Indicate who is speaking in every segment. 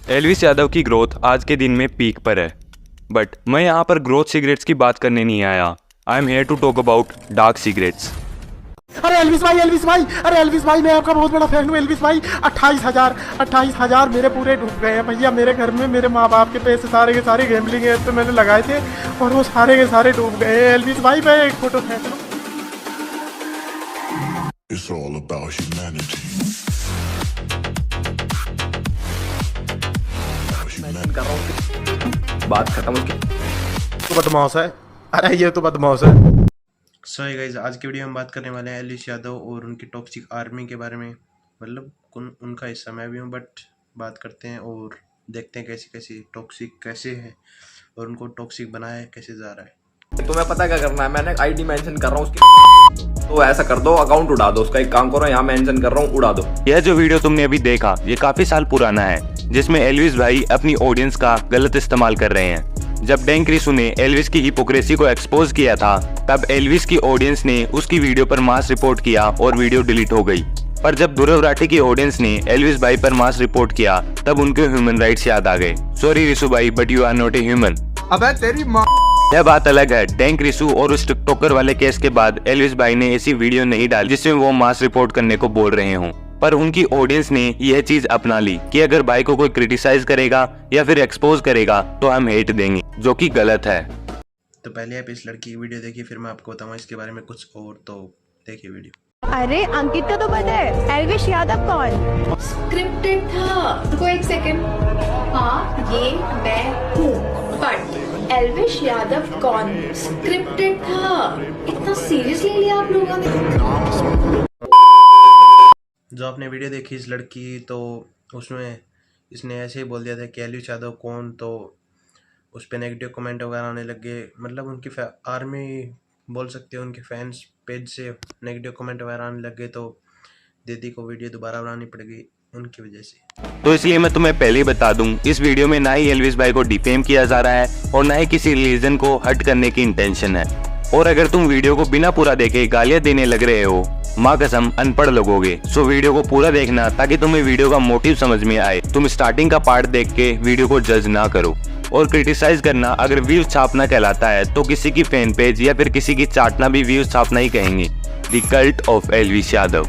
Speaker 1: Elvis Yadav की growth आज के दिन में पीक पर है, बट मैं यहाँ पर ग्रोथ सिगरेट्स की बात करने नहीं आया। I am here to talk about dark cigarettes.
Speaker 2: अरे एल्विस भाई, अरे एल्विस भाई, मैं आपका बहुत बड़ा फैन हूँ। एल्विस भाई 28,000 मेरे पूरे डूब गए हैं भैया। मेरे घर में मेरे माँ बाप के पैसे सारे के सारे गैम्बलिंग ऐप पे मैंने लगाए थे और वो सारे के सारे डूब गए हैं। एल्विस भाई मैं एक फोटो खींच लूँ।
Speaker 3: It's all about humanity.
Speaker 4: बात खत्म उसकी।
Speaker 2: तो बदमाश है, अरे ये तो बदमाश है।
Speaker 5: सो गाइस, आज की वीडियो में बात करने वाले हैं एल्विस यादव और उनकी टॉक्सिक आर्मी के बारे में। मतलब उनका हिस्सा मैं भी हूँ, बट बात करते हैं और देखते हैं कैसी कैसी टॉक्सिक कैसे है और उनको टॉक्सिक बनाया कैसे जा रहा है।
Speaker 4: तुम्हें पता क्या करना है? मैंने आईडी मेंशन कर रहा हूँ उसकी, तो ऐसा कर दो, अकाउंट उड़ा दो उसका। एक काम करो, यहाँ मेंशन कर रहा हूँ, उड़ा दो।
Speaker 1: यह जो वीडियो तुमने अभी देखा ये काफी साल पुराना है, जिसमें एल्विस भाई अपनी ऑडियंस का गलत इस्तेमाल कर रहे हैं। जब डैंक रिसू ने एल्विस की हिपोक्रेसी को एक्सपोज किया था, तब एल्विस की ऑडियंस ने उसकी वीडियो पर मास रिपोर्ट किया और वीडियो डिलीट हो गई। पर जब ध्रुव राठी की ऑडियंस ने एल्विस भाई पर मास रिपोर्ट किया, तब उनके ह्यूमन राइट्स याद आ गए। सॉरी रिसू भाई, but you are not a human.
Speaker 2: अबे तेरी माँ।
Speaker 1: यह बात अलग है। डैंक रिसू और उस टिकटॉकर वाले केस के बाद एल्विस भाई ने ऐसी वीडियो नहीं डाली जिसमें वो मास रिपोर्ट करने को बोल रहे हों, पर उनकी ऑडियंस ने यह चीज अपना ली कि अगर भाई को कोई क्रिटिसाइज करेगा या फिर एक्सपोज करेगा तो हम हेट देंगे, जो कि गलत है।
Speaker 5: तो पहले आप इस लड़की की वीडियो देखिए, फिर मैं आपको बताऊंगा इसके बारे में कुछ और। तो देखिए वीडियो।
Speaker 6: अरे अंकिता तो पता है, एल्विस यादव कौन?
Speaker 7: स्क्रिप्टेड था। रुको एक सेकंड। हाँ ये मैं हूँ, बट एल्विस यादव कौन? स्क्रिप्टेड था। इतना सीरियसली लिया आप लोगों ने?
Speaker 5: जो आपने वीडियो देखी इस लड़की, तो उसमें इसने ऐसे ही बोल दिया था कि एल्विस यादव कौन, तो उस पर नेगेटिव कमेंट वगैरह आने लग गए। मतलब उनकी आर्मी बोल सकते हो, उनके फैंस पेज से नेगेटिव कमेंट वगैरह आने लग गए, तो दीदी को वीडियो दोबारा बनानी पड़ गई उनकी वजह से।
Speaker 1: तो इसलिए मैं तुम्हें पहले ही बता दूं, इस वीडियो में ना ही एल्विस भाई को डिफेम किया जा रहा है और ना ही किसी रिलीजन को हर्ट करने की इंटेंशन है। और अगर तुम वीडियो को बिना पूरा देखे गालियां देने लग रहे हो, माँ कसम अनपढ़ लगोगे। सो वीडियो को पूरा देखना ताकि तुम्हें वीडियो का मोटिव समझ में आए। तुम स्टार्टिंग का पार्ट देख के वीडियो को जज ना करो। और क्रिटिसाइज करना अगर व्यूज छापना कहलाता है, तो किसी की फैन पेज या फिर किसी की चाटना भी व्यूज छापना ही कहेंगे। The cult of Elvis Yadav.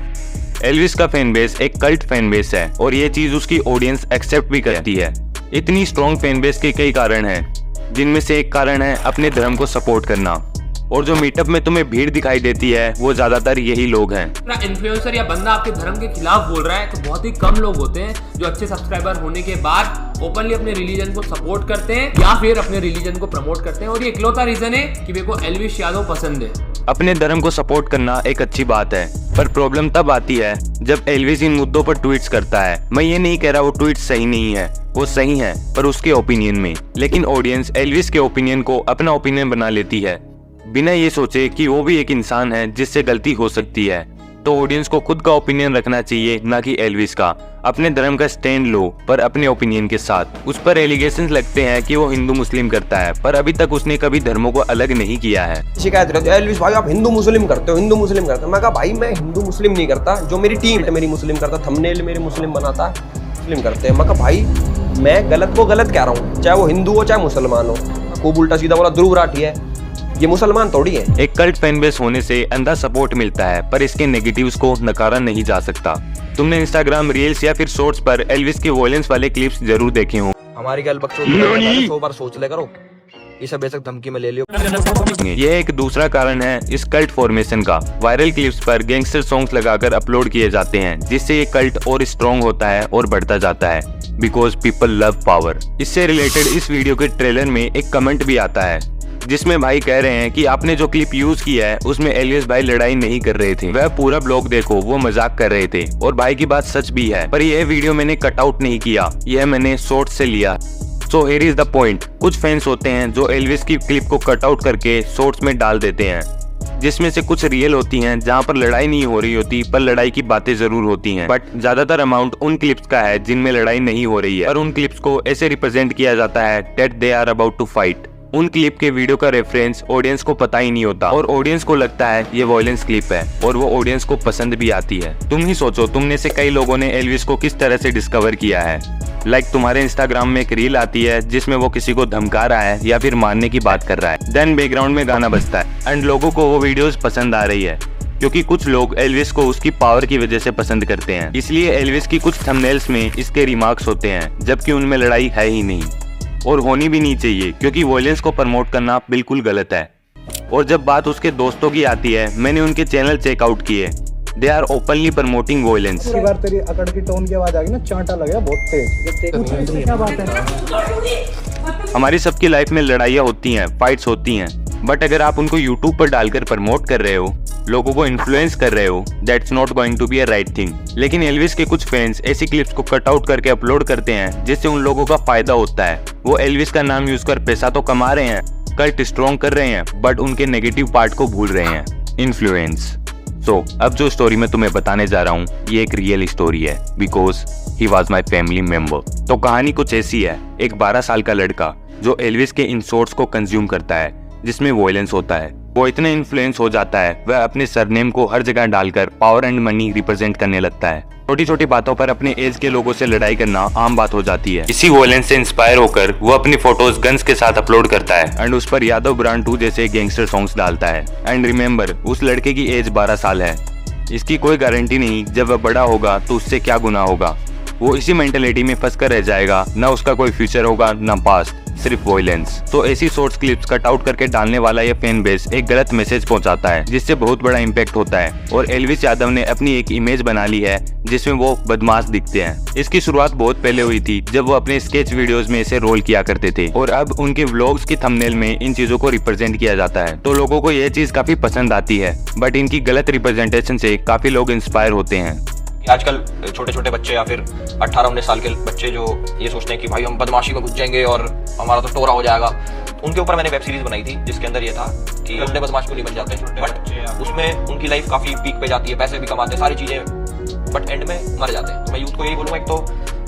Speaker 1: Elvis का फैन बेस एक कल्ट फैन बेस है और ये चीज उसकी ऑडियंस एक्सेप्ट भी करती है। इतनी स्ट्रॉन्ग फैन बेस के कई कारण हैं, जिनमें से एक कारण है अपने धर्म को सपोर्ट करना। और जो मीटअप में तुम्हें भीड़ दिखाई देती है वो ज्यादातर यही लोग हैं।
Speaker 8: इन्फ्लुएंसर या बंदा आपके धर्म के खिलाफ बोल रहा है तो बहुत ही कम लोग होते हैं जो अच्छे सब्सक्राइबर होने के बाद ओपनली अपने रिलीजन को सपोर्ट करते हैं या फिर अपने रिलीजन को प्रमोट करते हैं। और ये इकलौता रीजन है कि मेरे को एल्विस यादव पसंद है।
Speaker 1: अपने धर्म को सपोर्ट करना एक अच्छी बात है, पर प्रॉब्लम तब आती है जब एल्विस इन मुद्दों पर ट्वीट्स करता है। मैं ये नहीं कह रहा वो ट्वीट सही नहीं है, वो सही है पर उसके ओपिनियन में। लेकिन ऑडियंस एल्विस के ओपिनियन को अपना ओपिनियन बना लेती है, बिना ये सोचे कि वो भी एक इंसान है जिससे गलती हो सकती है। तो ऑडियंस को खुद का ओपिनियन रखना चाहिए, ना कि एल्विस का। अपने धर्म का स्टैंड लो, पर अपने ओपिनियन के साथ। उस पर एलिगेशंस लगते हैं कि वो हिंदू मुस्लिम करता है, पर अभी तक उसने कभी धर्मों को अलग नहीं किया है।
Speaker 9: शिकायत रहती है, एल्विस भाई आप हिंदू मुस्लिम करते हो, हिंदू मुस्लिम करते हो। मैं कहा भाई मैं हिंदू मुस्लिम नहीं करता, जो मेरी टीम है मेरी मुस्लिम करता, थंबनेल मेरे मुस्लिम बनाता है, मुस्लिम करते हैं। मैं कहा भाई मैं गलत को गलत कह रहा हूँ, चाहे वो हिंदू हो चाहे मुसलमान हो। खूब उल्टा सीधा बोला, ध्रुव राठी है, ये मुसलमान थोड़ी है।
Speaker 1: एक कल्ट फैन बेस होने से अंधा सपोर्ट मिलता है, पर इसके नेगेटिव्स को नकारा नहीं जा सकता। तुमने इंस्टाग्राम रील्स या फिर शॉर्ट्स पर एल्विस के वॉयलेंस वाले क्लिप्स जरूर देखे हों।
Speaker 9: हमारी गल बकचोदी 100 बार सोच ले करो, ये सब बेशक धमकी में ले लियो।
Speaker 1: ये एक दूसरा कारण है इस कल्ट फॉर्मेशन का। वायरल क्लिप्स पर गैंगस्टर सॉन्ग्स लगाकर अपलोड किए जाते हैं, जिससे ये कल्ट और स्ट्रॉन्ग होता है और बढ़ता जाता है। Because people love power. इससे रिलेटेड इस वीडियो के ट्रेलर में एक कमेंट भी आता है, जिसमें भाई कह रहे हैं कि आपने जो क्लिप यूज किया है उसमें एल्विस भाई लड़ाई नहीं कर रहे थे, वह पूरा ब्लॉग देखो वो मजाक कर रहे थे। और भाई की बात सच भी है, पर यह वीडियो मैंने कट आउट नहीं किया, यह मैंने शॉर्ट से लिया। So here is the point. कुछ फैंस होते हैं जो एल्विस की क्लिप को कट आउट करके शॉर्ट्स में डाल देते हैं, जिसमें से कुछ रियल होती हैं जहां पर लड़ाई नहीं हो रही होती, पर लड़ाई की बातें जरूर होती हैं। बट ज्यादातर अमाउंट उन क्लिप्स का है जिनमें लड़ाई नहीं हो रही है, और उन क्लिप्स को ऐसे रिप्रेजेंट किया जाता है that they are about to fight. उन क्लिप के वीडियो का रेफरेंस ऑडियंस को पता ही नहीं होता और ऑडियंस को लगता है ये वॉयलेंस क्लिप है और वो ऑडियंस को पसंद भी आती है। तुम ही सोचो, तुमने से कई लोगों ने एल्विस को किस तरह से डिस्कवर किया है। तुम्हारे इंस्टाग्राम में एक रील आती है जिसमें वो किसी को धमका रहा है या फिर मारने की बात कर रहा है, देन बैकग्राउंड में गाना बजता है एंड लोगों को वो वीडियोस पसंद आ रही है क्योंकि कुछ लोग एल्विस को उसकी पावर की वजह से पसंद करते हैं। इसलिए एल्विस की कुछ थंबनेल्स में इसके रिमार्क्स होते हैं जबकि उनमें लड़ाई है ही नहीं और होनी भी नहीं चाहिए क्योंकि वॉयलेंस को प्रमोट करना बिल्कुल गलत है। और जब बात उसके दोस्तों की आती है, मैंने उनके चैनल चेकआउट किए, they are openly promoting violence.
Speaker 10: इसी बार तेरी अकड़ की टोन की आवाज आ गई ना, चांटा लग गया बहुत तेज। क्या बात है?
Speaker 1: हमारी सबकी लाइफ में लड़ाइयाँ होती हैं, फाइट्स होती हैं, बट अगर आप उनको यूट्यूब पर डालकर प्रमोट कर रहे हो, लोगों को इन्फ्लुएंस कर रहे हो, that's not going to be a right thing. लेकिन एल्विस के कुछ फैंस ऐसी क्लिप्स को कट आउट करके अपलोड करते हैं जिससे उन लोगों का फायदा होता है। वो एल्विस का नाम यूज कर पैसा तो कमा रहे हैं, कल्ट स्ट्रॉन्ग कर रहे हैं, बट उनके नेगेटिव पार्ट को भूल रहे हैं, इन्फ्लुएंस। अब जो स्टोरी मैं तुम्हें बताने जा रहा हूँ ये एक रियल स्टोरी है because he was my family member. तो कहानी कुछ ऐसी है, एक 12 साल का लड़का जो एल्विस के इंसोर्ट्स को कंज्यूम करता है जिसमें वॉयलेंस होता है, वो इतना इन्फ्लुएंस हो जाता है वह अपने सरनेम को हर जगह डालकर पावर एंड मनी रिप्रेजेंट करने लगता है। छोटी छोटी बातों पर अपने एज के लोगों से लड़ाई करना आम बात हो जाती है। इसी वॉयलेंस से इंस्पायर होकर वो अपनी फोटोज गन्स के साथ अपलोड करता है एंड उस पर यादव ब्रांड 2 जैसे गैंगस्टर सॉन्ग्स डालता है। एंड रिमेम्बर, उस लड़के की एज 12 साल है। इसकी कोई गारंटी नहीं जब वह बड़ा होगा तो उससे क्या गुनाह होगा। वो इसी मेंटेलिटी में फंस कर रह जाएगा, ना उसका कोई फ्यूचर होगा ना पास्ट, सिर्फ वॉयलेंस। तो ऐसी शॉर्ट्स क्लिप्स कट आउट करके डालने वाला ये फैन बेस एक गलत मैसेज पहुंचाता है जिससे बहुत बड़ा इम्पैक्ट होता है। और एल्विस यादव ने अपनी एक इमेज बना ली है जिसमें वो बदमाश दिखते हैं। इसकी शुरुआत बहुत पहले हुई थी जब वो अपने स्केच वीडियोस में इसे रोल किया करते थे और अब उनके व्लॉग्स की थंबनेल में इन चीजों को रिप्रेजेंट किया जाता है। तो लोगों को यह चीज काफी पसंद आती है, बट इनकी गलत रिप्रेजेंटेशन से काफी लोग इंस्पायर होते हैं।
Speaker 9: आजकल छोटे छोटे बच्चे या फिर 18-19 साल के बच्चे जो ये सोचते हैं कि भाई हम बदमाशी में घुस जाएंगे और हमारा तो टोरा हो जाएगा, उनके ऊपर मैंने वेब सीरीज बनाई थी जिसके अंदर ये था कि अपने बदमाश क्यों नहीं बन जाते, बट उसमें उनकी लाइफ काफी पीक पे जाती है, पैसे भी कमाते हैं, सारी चीजें, बट एंड में मर जाते हैं। तो मैं यूथ को यही बोलूँगा, एक तो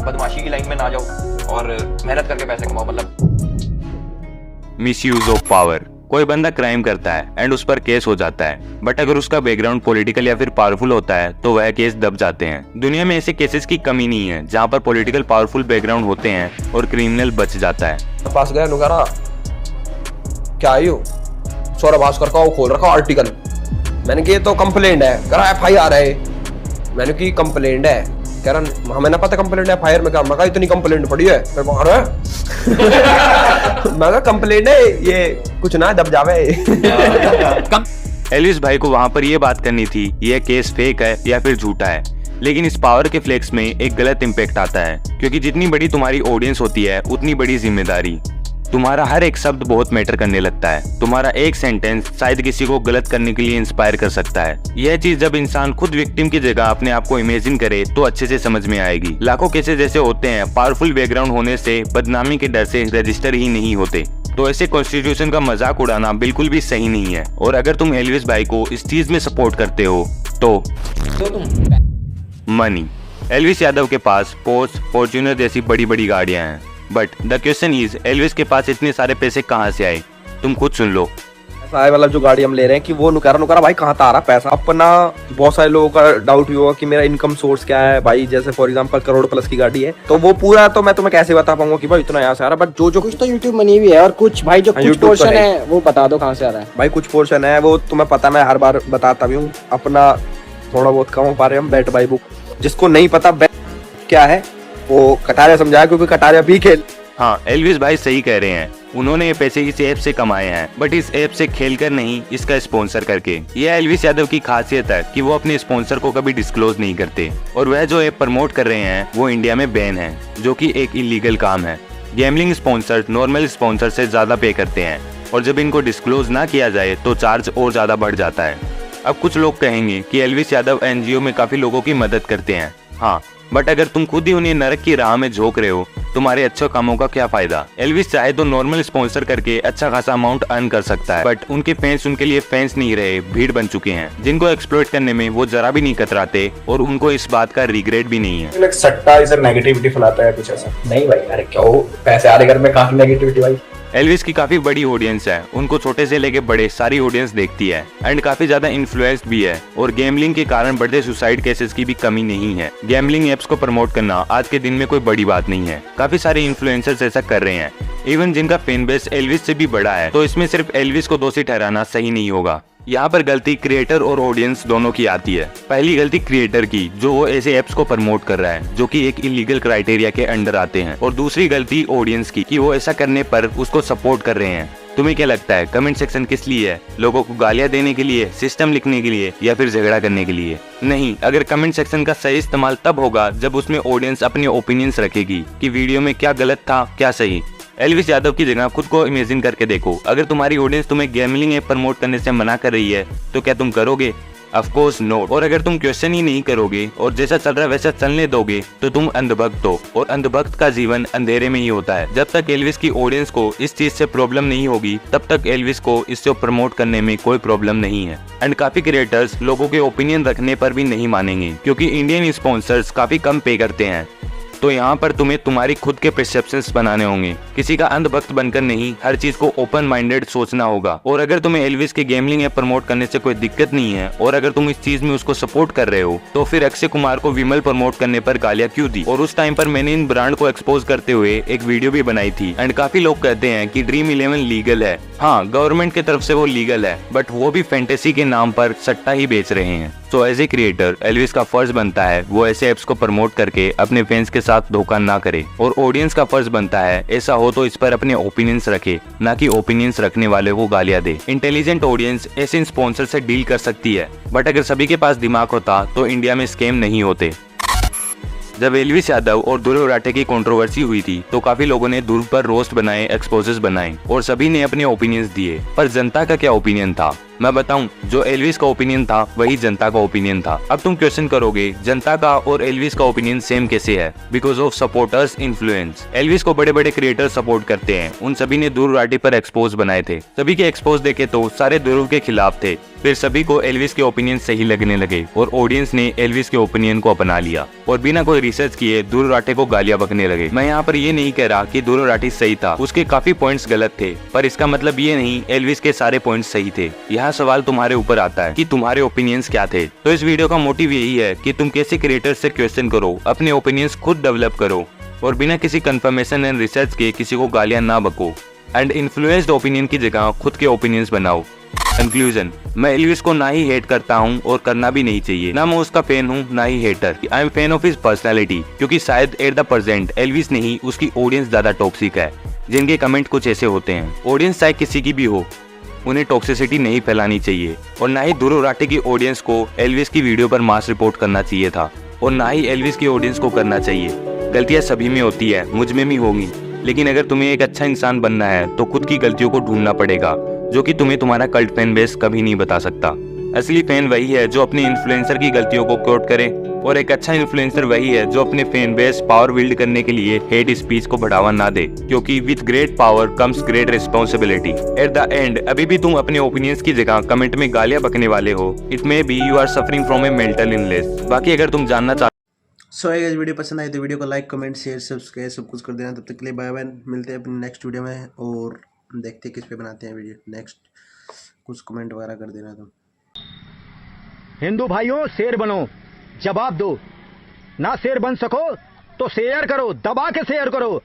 Speaker 9: बदमाशी की लाइन में ना जाओ और मेहनत करके पैसे कमाओ। मतलब
Speaker 1: मिसयूज ऑफ पावर, कोई बंदा क्राइम करता है एंड उस पर केस हो जाता है, बट अगर उसका बैकग्राउंड पॉलिटिकल या फिर पावरफुल होता है तो वह केस दब जाते हैं। दुनिया में ऐसे केसेस की कमी नहीं है जहाँ पर पॉलिटिकल पावरफुल बैकग्राउंड होते हैं और क्रिमिनल बच जाता है।
Speaker 9: पास गया नुकारा, क्या आई हो? सौरभ भास्कर का वो खोल रखा आर्टिकल। मैंने कहा ये तो कंप्लेंट है, कह रहा FIR है। मैंने की कंप्लेंट है, कह रहा हमें ना पता कंप्लेंट है, FIR में क्या? मैं कहा इतनी कंप्लेंट पड़ी है, फिर बाहर मैं कहा कंप्लेंट है ये कुछ ना दब जावे।
Speaker 1: एल्विस भाई को वहाँ पर ये बात करनी थी यह केस फेक है या फिर झूठा है, लेकिन इस पावर के फ्लेक्स में एक गलत इम्पैक्ट आता है क्योंकि जितनी बड़ी तुम्हारी ऑडियंस होती है उतनी बड़ी जिम्मेदारी। तुम्हारा हर एक शब्द बहुत मैटर करने लगता है। तुम्हारा एक सेंटेंस शायद किसी को गलत करने के लिए इंस्पायर कर सकता है। यह चीज जब इंसान खुद विक्टिम की जगह अपने आप को इमेजिन करे तो अच्छे से समझ में आएगी। लाखों केसेस ऐसे होते हैं पावरफुल बैकग्राउंड होने से बदनामी के डर से रजिस्टर ही नहीं होते। तो ऐसे कॉन्स्टिट्यूशन का मजाक उड़ाना बिल्कुल भी सही नहीं है। और अगर तुम एल्विस भाई को इस चीज में सपोर्ट करते हो तो मनी। एल्विस यादव के पास पोर्श, फॉर्च्यूनर जैसी बड़ी बड़ी गाड़ियां हैं, but the question is Elvis के पास इतने सारे पैसे कहाँ से आए? तुम खुद सुन लो।
Speaker 9: मतलब जो गाड़ी हम ले रहे हैं कि वो नुकारा भाई कहाँ से आ रहा पैसा? अपना बहुत सारे लोगों का डाउट भी होगा कि मेरा इनकम सोर्स क्या है भाई। जैसे फॉर एग्जांपल करोड़ प्लस की गाड़ी है तो वो पूरा तो मैं तुम्हें कैसे बता पाऊंगा कि भाई इतना यहाँ से आ रहा, बट जो
Speaker 10: कुछ तो यूट्यूब मनी भी है और कुछ भाई जो कुछ पोर्शन है वो बता दो कहाँ से आ रहा है।
Speaker 9: भाई कुछ पोर्शन है वो तुम्हें पता, मैं हर बार बताता भी हूँ। अपना थोड़ा बहुत कम पा रहे हम बैट बाई बुक। जिसको नहीं पता बैट क्या है वो कटारिया समझाया, क्योंकि कटारिया भी खेल।
Speaker 1: हाँ, एल्विस भाई सही कह रहे हैं। उन्होंने ये पैसे इस ऐप से कमाए हैं, बट इस ऐप से खेलकर नहीं, इसका स्पॉन्सर करके। यह एल्विस यादव की खासियत है कि वो अपने स्पॉन्सर को कभी डिस्क्लोज नहीं करते। और वह जो ऐप प्रमोट कर रहे हैं वो इंडिया में बैन है, जो कि एक इलीगल काम है। गैम्बलिंग स्पॉन्सर नॉर्मल स्पॉन्सर से ज्यादा पे करते हैं और जब इनको डिस्क्लोज ना किया जाए तो चार्ज और ज्यादा बढ़ जाता है। अब कुछ लोग कहेंगे कि एल्विस यादव NGO में काफी लोगों की मदद करते हैं। हाँ, बट अगर तुम खुद ही उन्हें नरक की राह में झोंक रहे हो, तुम्हारे अच्छे कामों का क्या फायदा? एल्विस चाहे तो नॉर्मल स्पॉन्सर करके अच्छा खासा अमाउंट अर्न कर सकता है, बट उनके फैंस उनके लिए फैंस नहीं रहे, भीड़ बन चुके हैं जिनको एक्सप्लॉइट करने में वो जरा भी नहीं कतराते और उनको इस बात का रिग्रेट भी नहीं है।
Speaker 10: सट्टा इधर नेगेटिविटी फैलाता है कुछ ऐसा?
Speaker 9: नहीं भाई, अरे क्या हो पैसे आ रहे घर में, कहाँ की नेगेटिविटी भाई?
Speaker 1: एल्विस की काफी बड़ी ऑडियंस है, उनको छोटे से लेके बड़े सारी ऑडियंस देखती है एंड काफी ज्यादा इन्फ्लुएंस्ड भी है और गैम्बलिंग के कारण बढ़ते सुसाइड केसेस की भी कमी नहीं है। गैम्बलिंग एप्स को प्रमोट करना आज के दिन में कोई बड़ी बात नहीं है, काफी सारे इन्फ्लुएंसर्स ऐसा कर रहे हैं, इवन जिनका फैन बेस एल्विस से भी बड़ा है। तो इसमें सिर्फ एल्विस को दोषी ठहराना सही नहीं होगा। यहाँ पर गलती क्रिएटर और ऑडियंस दोनों की आती है। पहली गलती क्रिएटर की, जो वो ऐसे एप्स को प्रमोट कर रहा है जो कि एक इलीगल क्राइटेरिया के अंडर आते हैं, और दूसरी गलती ऑडियंस की कि वो ऐसा करने पर उसको सपोर्ट कर रहे हैं। तुम्हें क्या लगता है कमेंट सेक्शन किस लिए है? लोगों को गालियां देने के लिए, सिस्टम लिखने के लिए, या फिर झगड़ा करने के लिए? नहीं, अगर कमेंट सेक्शन का सही इस्तेमाल तब होगा जब उसमें ऑडियंस अपने ओपिनियंस रखेगी कि वीडियो में क्या गलत था क्या सही। एल्विस यादव की जगह खुद को इमेजिन करके देखो, अगर तुम्हारी ऑडियंस तुम्हें गैम्बलिंग ऐप प्रमोट करने से मना कर रही है तो क्या तुम करोगे? Of course no. और अगर तुम क्वेश्चन ही नहीं करोगे और जैसा चल रहा है वैसा चलने दोगे तो तुम अंधभक्त हो, और अंधभक्त का जीवन अंधेरे में ही होता है। जब तक एल्विस की ऑडियंस को इस चीज से प्रॉब्लम नहीं होगी तब तक एल्विस को इससे प्रमोट करने में कोई प्रॉब्लम नहीं है। एंड काफी क्रिएटर्स लोगों के ओपिनियन रखने पर भी नहीं मानेंगे क्योंकि इंडियन स्पॉन्सर्स काफी कम पे करते हैं। तो यहाँ पर तुम्हें तुम्हारी खुद के परसेप्शंस बनाने होंगे, किसी का अंधभक्त बनकर नहीं, हर चीज को ओपन माइंडेड सोचना होगा। और अगर तुम्हें एल्विस के गैम्बलिंग ऐप प्रमोट करने से कोई दिक्कत नहीं है और अगर तुम इस चीज में उसको सपोर्ट कर रहे हो तो फिर अक्षय कुमार को विमल प्रमोट करने पर गालियां क्यों दी? और उस टाइम पर मैंने इन ब्रांड को एक्सपोज करते हुए एक वीडियो भी बनाई थी एंड काफी लोग कहते हैं कि ड्रीम 11 लीगल है। हाँ, गवर्नमेंट की तरफ से वो लीगल है, बट वो भी फैंटेसी के नाम पर सट्टा ही बेच रहे हैं। तो एज ए क्रिएटर एल्विस का फर्ज बनता है वो ऐसे एप्स को प्रमोट करके अपने फैंस के साथ धोखा ना करे, और ऑडियंस का फर्ज बनता है ऐसा हो तो इस पर अपने ओपिनियंस रखे, ना कि ओपिनियंस रखने वाले को गालियां दे। इंटेलिजेंट ऑडियंस ऐसे स्पॉन्सर से डील कर सकती है, बट अगर सभी के पास दिमाग होता तो इंडिया में स्कैम नहीं होते। जब एल्विस यादव और ध्रुव राठे की कंट्रोवर्सी हुई थी तो काफी लोगों ने ध्रुव पर रोस्ट बनाए, एक्सपोजेस बनाए और सभी ने अपने ओपिनियंस दिए, पर जनता का क्या ओपिनियन था? मैं बताऊं, जो एल्विस का ओपिनियन था वही जनता का ओपिनियन था। अब तुम क्वेश्चन करोगे जनता का और एल्विस का ओपिनियन सेम कैसे है? Because of supporters influence. Elvis को बड़े बड़े क्रिएटर सपोर्ट करते हैं, उन सभी ने ध्रुव राठे पर एक्सपोज बनाए थे। सभी के एक्सपोज देखे तो सारे ध्रुव के खिलाफ थे, फिर सभी को एल्विस के ओपिनियन सही लगने लगे और ऑडियंस ने एल्विस के ओपिनियन को अपना लिया और बिना कोई रिसर्च किए ध्रुव राठे को गालियां बकने लगे। मैं यहाँ पर ये नहीं कह रहा कि ध्रुव राठे सही था, उसके काफी पॉइंट्स गलत थे, पर इसका मतलब ये नहीं एल्विस के सारे पॉइंट्स सही थे। यहाँ सवाल तुम्हारे ऊपर आता है कि तुम्हारे ओपिनियंस क्या थे। तो इस वीडियो का मोटिव यही है कि तुम कैसे क्रिएटर से क्वेश्चन करो, अपने ओपिनियंस खुद डेवलप करो और बिना किसी कंफर्मेशन एंड रिसर्च के किसी को गालियां ना बको, एंड इन्फ्लुएंस्ड ओपिनियन की जगह खुद के ओपिनियंस बनाओ। कंक्लूजन, मैं एल्विस को ना ही हेट करता हूँ और करना भी नहीं चाहिए, ना मैं उसका फैन हूँ ना ही hater. I am fan of his personality, क्योंकि शायद एट द प्रेजेंट एल्विस नहीं उसकी ऑडियंस ज्यादा टॉक्सिक है, जिनके कमेंट कुछ ऐसे होते हैं। ऑडियंस चाहे किसी की भी हो, उन्हें टॉक्सिसिटी नहीं फैलानी चाहिए, और ना ही ध्रुव राठे की ऑडियंस को एल्विस की वीडियो पर मास रिपोर्ट करना चाहिए था, और ना ही एल्विस की ऑडियंस को करना चाहिए। गलतियां सभी में होती है, मुझ में भी होंगी, लेकिन अगर तुम्हें एक अच्छा इंसान बनना है तो खुद की गलतियों को ढूंढना पड़ेगा, जो कि तुम्हें तुम्हारा कल्ट फैन बेस कभी नहीं बता सकता। असली फैन वही है जो अपने इन्फ्लुएंसर की गलतियों को कोट करे, और एक अच्छा इन्फ्लुएंसर वही है जो अपने फैन बेस पावर बिल्ड करने के लिए हेट स्पीच को बढ़ावा ना दे, क्योंकि with great power comes great responsibility. At the end अभी भी तुम अपने ओपिनियंस की जगह कमेंट में गालियां बकने वाले हो। It may be you are suffering from a mental illness. बाकी अगर तुम जानना चाहते
Speaker 5: गाइस वीडियो पसंद आई तो वीडियो को लाइक, कमेंट, शेयर, सब्सक्राइब सब कुछ कर देना। तब तक के लिए बाय बाय, मिलते हैं अपने नेक्स्ट वीडियो में, और देखते हैं किस पे बनाते हैं वीडियो नेक्स्ट। कुछ कमेंट वगैरह कर देना तुम।
Speaker 10: हिंदू भाइयों, शेर बनो, जवाब दो। ना शेर बन सको तो शेयर करो, दबा के शेयर करो।